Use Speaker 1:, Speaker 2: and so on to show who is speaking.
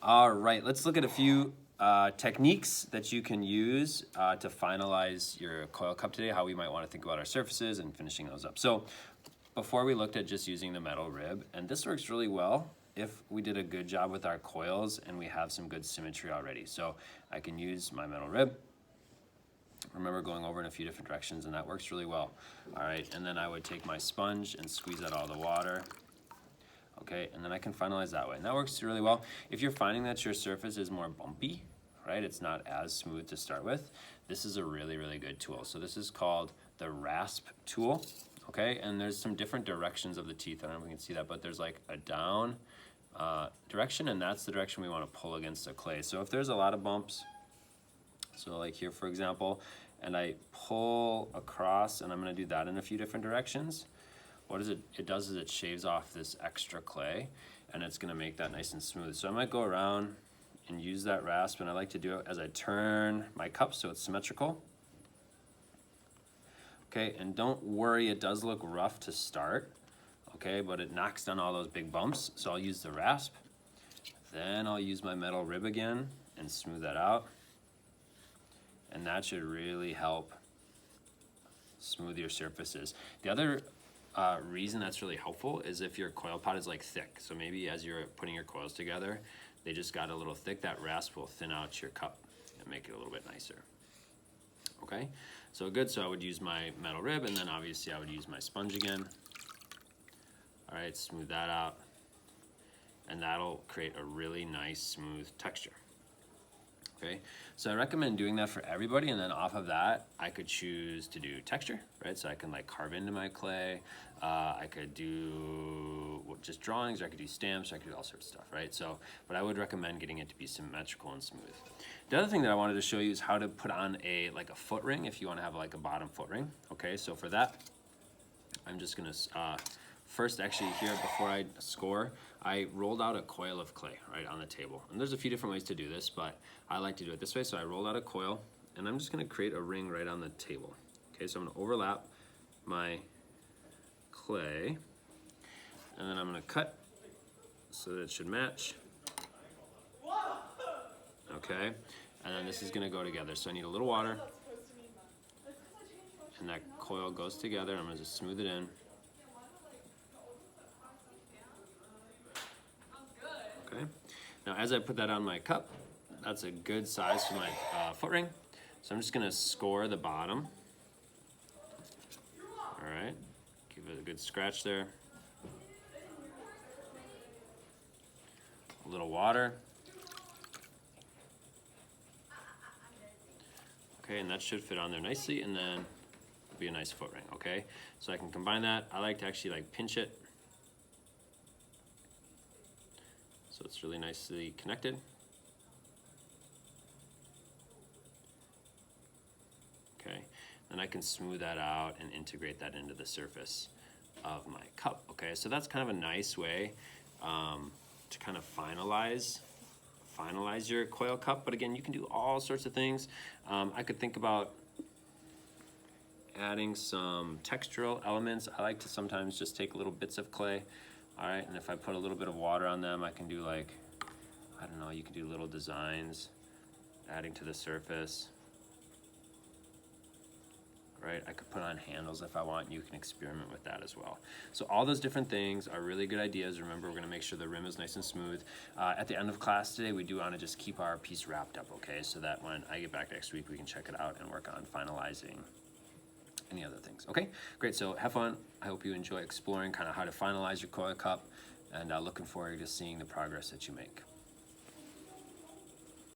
Speaker 1: All right, let's look at a few techniques that you can use to finalize your coil cup today, how we might want to think about our surfaces and finishing those up. So before we looked at just using the metal rib, and this works really well if we did a good job with our coils and we have some good symmetry already. So I can use my metal rib. Remember going over in a few different directions, and that works really well. All right, and then I would take my sponge and squeeze out all the water. Okay, and then I can finalize that way, and that works really well. If you're finding that your surface is more bumpy, right, it's not as smooth to start with, this is a really, really good tool. So this is called the rasp tool, okay, and there's some different directions of the teeth. I don't know if we can see that, but there's like a down direction, and that's the direction we want to pull against the clay. So if there's a lot of bumps, so like here, for example, and I pull across, and I'm going to do that in a few different directions, what is it does is it shaves off this extra clay, and it's going to make that nice and smooth. So I might go around and use that rasp, and I like to do it as I turn my cup so it's symmetrical. Okay, and don't worry, it does look rough to start, okay, but it knocks down all those big bumps. So I'll use the rasp, then I'll use my metal rib again and smooth that out. And that should really help smooth your surfaces. The other reason that's really helpful is if your coil pot is like thick. So maybe as you're putting your coils together, they just got a little thick, that rasp will thin out your cup and make it a little bit nicer. Okay, so good. So I would use my metal rib, and then obviously I would use my sponge again. All right, smooth that out, and that'll create a really nice smooth texture. Okay, so I recommend doing that for everybody, and then off of that, I could choose to do texture, right? So I can like carve into my clay. I could do just drawings, or I could do stamps, or I could do all sorts of stuff, right? So, but I would recommend getting it to be symmetrical and smooth. The other thing that I wanted to show you is how to put on a foot ring if you want to have like a bottom foot ring. Okay, so for that, I'm just gonna first, actually here, before I score, I rolled out a coil of clay right on the table. And there's a few different ways to do this, but I like to do it this way. So I rolled out a coil, and I'm just gonna create a ring right on the table. Okay, so I'm gonna overlap my clay, and then I'm gonna cut so that it should match. Okay, and then this is gonna go together. So I need a little water, and that coil goes together. I'm gonna just smooth it in. Okay. Now as I put that on my cup, that's a good size for my foot ring. So I'm just gonna score the bottom. All right, give it a good scratch there. A little water. Okay, and that should fit on there nicely, and then it'll be a nice foot ring, okay? So I can combine that. I like to actually pinch it, so it's really nicely connected. Okay, then I can smooth that out and integrate that into the surface of my cup. Okay, so that's kind of a nice way to kind of finalize your coil cup. But again, you can do all sorts of things. I could think about adding some textural elements. I like to sometimes just take little bits of clay. All right, and if I put a little bit of water on them, I can do I don't know, you can do little designs, adding to the surface, right? I could put on handles if I want, and you can experiment with that as well. So all those different things are really good ideas. Remember, we're gonna make sure the rim is nice and smooth. At the end of class today, we do wanna just keep our piece wrapped up, okay? So that when I get back next week, we can check it out and work on finalizing any other things. Okay, great. So have fun. I hope you enjoy exploring kind of how to finalize your coil cup, and looking forward to seeing the progress that you make.